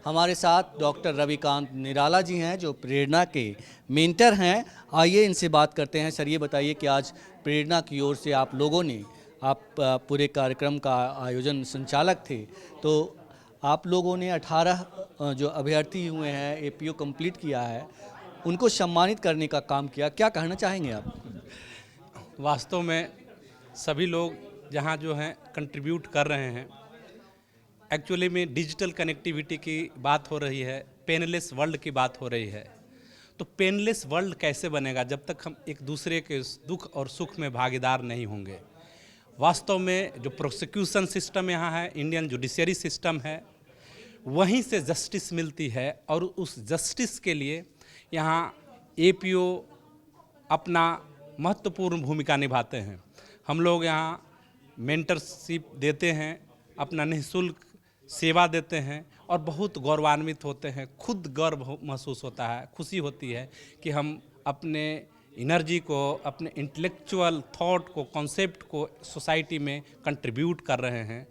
हमारे साथ डॉक्टर रविकांत निराला जी हैं जो प्रेरणा के मेंटर हैं। आइए इनसे बात करते हैं। सर, ये बताइए कि आज प्रेरणा की ओर से आप लोगों ने पूरे कार्यक्रम का आयोजन संचालक थे, तो आप लोगों ने 18 जो अभ्यर्थी हुए हैं एपीओ कंप्लीट किया है, उनको सम्मानित करने का काम किया। क्या कहना चाहेंगे आप? वास्तव में सभी लोग जहाँ जो हैं कंट्रीब्यूट कर रहे हैं। एक्चुअली में डिजिटल कनेक्टिविटी की बात हो रही है, पेनलेस वर्ल्ड की बात हो रही है। तो पेनलेस वर्ल्ड कैसे बनेगा जब तक हम एक दूसरे के दुख और सुख में भागीदार नहीं होंगे। वास्तव में जो प्रोसिक्यूशन सिस्टम यहाँ है, इंडियन जुडिशरी सिस्टम है, वहीं से जस्टिस मिलती है और उस जस्टिस के लिए यहाँ एपीओ अपना महत्वपूर्ण भूमिका निभाते हैं। हम लोग यहाँ मेंटरशिप देते हैं, अपना निःशुल्क सेवा देते हैं और बहुत गौरवान्वित होते हैं। खुद गर्व महसूस होता है, खुशी होती है कि हम अपने एनर्जी को, अपने इंटेलेक्चुअल थॉट को, कॉन्सेप्ट को सोसाइटी में कंट्रीब्यूट कर रहे हैं।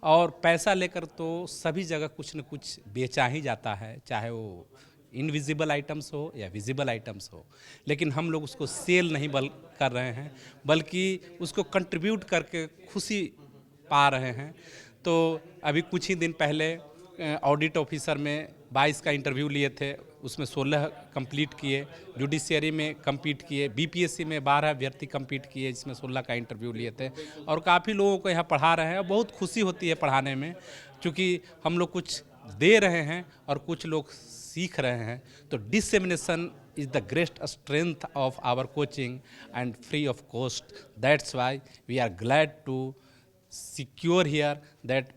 और पैसा लेकर तो सभी जगह कुछ न कुछ बेचा ही जाता है, चाहे वो इनविजिबल आइटम्स हो या विजिबल आइटम्स हो, लेकिन हम लोग उसको सेल नहीं कर रहे हैं, बल्कि उसको कंट्रीब्यूट करके खुशी पा रहे हैं। तो अभी कुछ ही दिन पहले ऑडिट ऑफिसर में 22 का इंटरव्यू लिए थे, उसमें 16 कंप्लीट किए, जुडिशियरी में कंप्लीट किए, बीपीएससी में 12 अभ्यर्थी कंप्लीट किए, जिसमें 16 का इंटरव्यू लिए थे। और काफ़ी लोगों को यहाँ पढ़ा रहे हैं और बहुत खुशी होती है पढ़ाने में, क्योंकि हम लोग कुछ दे रहे हैं और कुछ लोग सीख रहे हैं। तो dissemination is the great strength of our coaching and free of cost. That's why we are glad to secure here that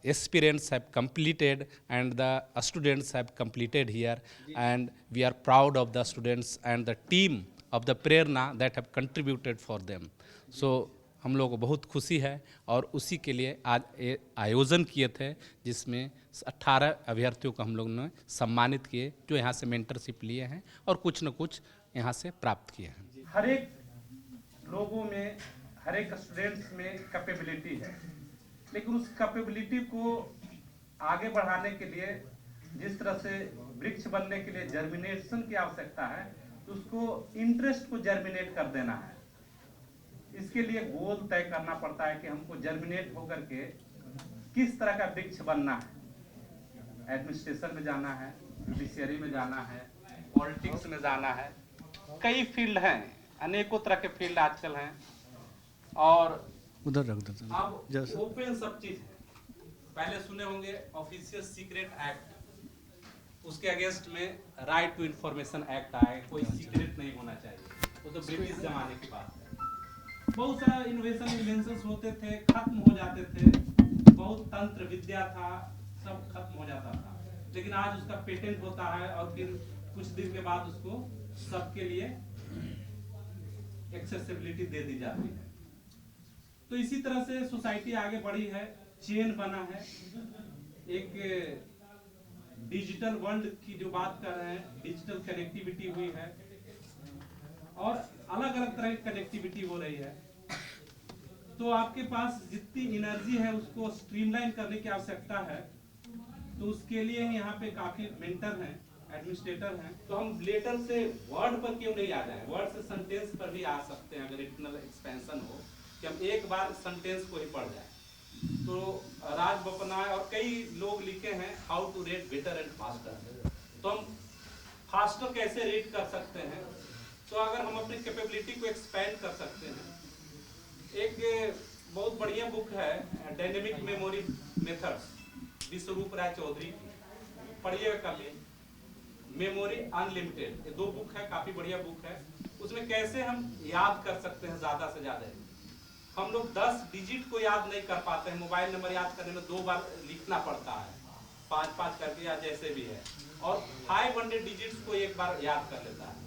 aspirants have completed and the students have completed here, and we are proud of the students and the team of the Prerna that have contributed for them. So हम लोगों को बहुत खुशी है और उसी के लिए आज आयोजन किए थे, जिसमें 18 अभ्यर्थियों को हम लोगों ने सम्मानित किए जो यहाँ से मेंटरशिप लिए हैं और कुछ न कुछ यहाँ से प्राप्त किए हैं। हर एक लोगों में, हर एक स्टूडेंट्स में कैपेबिलिटी है, लेकिन उस कैपेबिलिटी को आगे बढ़ाने के लिए जिस तरह से वृक्ष बनने के लिए जर्मिनेशन की आवश्यकता है, उसको इंटरेस्ट को जर्मिनेट कर देना है। इसके लिए गोल तय करना पड़ता है कि हमको जर्मिनेट होकर के किस तरह का वृक्ष बनना है। एडमिनिस्ट्रेशन में जाना है, जुडिशियरी में जाना है, पॉलिटिक्स में जाना है, कई फील्ड हैं, अनेकों तरह के फील्ड आजकल हैं। और उधर रख दो। अब ओपन सब चीज है। पहले सुने होंगे ऑफिशियल सीक्रेट एक्ट, उसके अगेंस्ट में राइट टू इंफॉर्मेशन एक्ट आए, कोई सीक्रेट नहीं होना चाहिए। वो तो ब्रिटिश जमाने की बात है। बहुत सारा इन्वेंशंस होते थे, खत्म हो जाते थे, बहुत तंत्र विद्या था, सब खत्म हो जाता था, लेकिन आज उसका पेटेंट होता है और फिर कुछ दिन के बाद उसको सबके लिए एक्सेसिबिलिटी दे दी जाती है। तो इसी तरह से सोसाइटी आगे बढ़ी है, चेन बना है। एक डिजिटल वर्ल्ड की जो बात कर रहे हैं, डिजिटल कनेक्टिविटी हुई है और अलग अलग तरह की कनेक्टिविटी हो रही है। तो आपके पास जितनी एनर्जी है उसको स्ट्रीमलाइन करने की आवश्यकता है, तो उसके लिए यहाँ पे काफी मेंटर हैं, एडमिनिस्ट्रेटर हैं। तो हम लेटर से वर्ड पर क्यों नहीं आ जाए, वर्ड से सेंटेंस पर भी आ सकते हैं, अगर इंटरनल एक्सपेंशन हो कि हम एक बार सेंटेंस को ही पढ़ जाए। तो राज बपनाय और कई लोग लिखे हैं how to read better and faster. तो हम फास्टर कैसे रीड कर सकते हैं, तो अगर हम अपनी कैपेबिलिटी को एक्सपेंड कर सकते हैं। एक बहुत बढ़िया बुक है डायनेमिक मेमोरी मेथड्स, विश्वरूप राय चौधरी की, पढ़िएगा कभी, मेमोरी अनलिमिटेड। ये 2 बुक है, काफी बढ़िया बुक है। उसमें कैसे हम याद कर सकते हैं ज्यादा से ज्यादा। हम लोग 10 डिजिट को याद नहीं कर पाते हैं, मोबाइल नंबर याद करने में 2 बार लिखना पड़ता है, 5-5 करके या जैसे भी है, और 500 डिजिट्स को एक बार याद कर लेता है।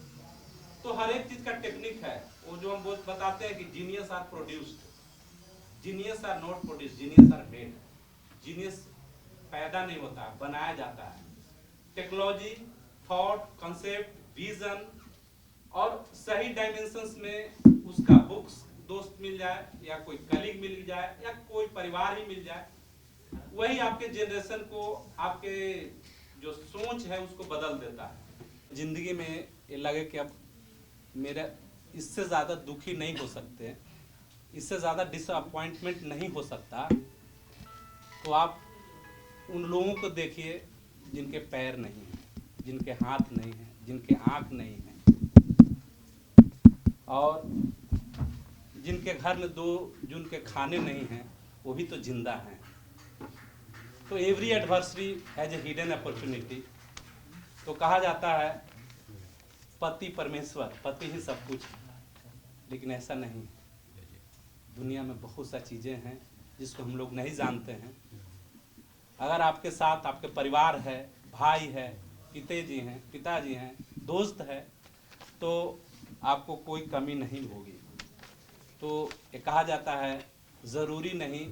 तो हर एक चीज का टेक्निक है। वो जो हम बताते हैं कि genius are produced, genius are not produced, genius are made. Genius पैदा नहीं होता, बनाया जाता है। टेक्नोलॉजी, थॉट, कंसेप्ट, विजन और सही डायमेंशंस में उसका बुक्स दोस्त मिल जाए या कोई कलीग मिल जाए या कोई परिवार ही मिल जाए, वही आपके जनरेशन को, आपके जो सोच है उसको बदल देता है। ज़िंदगी में ये लगे कि अब मेरा इससे ज़्यादा दुखी नहीं हो सकते, इससे ज़्यादा डिसअपॉइंटमेंट नहीं हो सकता, तो आप उन लोगों को देखिए जिनके पैर नहीं हैं, जिनके हाथ नहीं हैं, जिनके आँख नहीं हैं, और जिनके घर में जिनके खाने नहीं हैं, वो भी तो जिंदा हैं। तो every adversary as a hidden opportunity. तो कहा जाता है पति परमेश्वर, पति ही सब कुछ, लेकिन ऐसा नहीं। दुनिया में बहुत सा चीज़ें हैं जिसको हम लोग नहीं जानते हैं। अगर आपके साथ आपके परिवार है, भाई है, पिताजी हैं, दोस्त है, तो आपको कोई कमी नहीं होगी। तो ये कहा जाता है ज़रूरी नहीं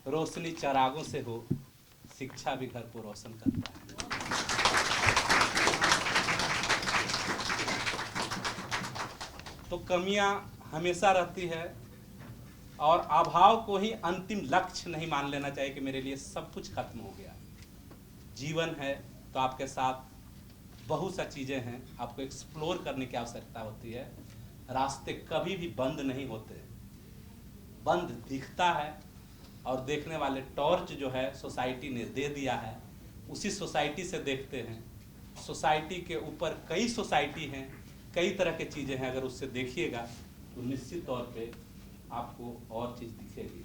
रोशनी चरागों से हो, शिक्षा भी घर को रोशन करता है। तो कमियां हमेशा रहती है, और अभाव को ही अंतिम लक्ष्य नहीं मान लेना चाहिए कि मेरे लिए सब कुछ खत्म हो गया। जीवन है तो आपके साथ बहुत सा चीज़ें हैं, आपको एक्सप्लोर करने की आवश्यकता होती है। रास्ते कभी भी बंद नहीं होते, बंद दिखता है, और देखने वाले टॉर्च जो है सोसाइटी ने दे दिया है, उसी सोसाइटी से देखते हैं। सोसाइटी के ऊपर कई सोसाइटी हैं, कई तरह की चीज़ें हैं, अगर उससे देखिएगा तो निश्चित तौर पे आपको और चीज़ दिखेगी।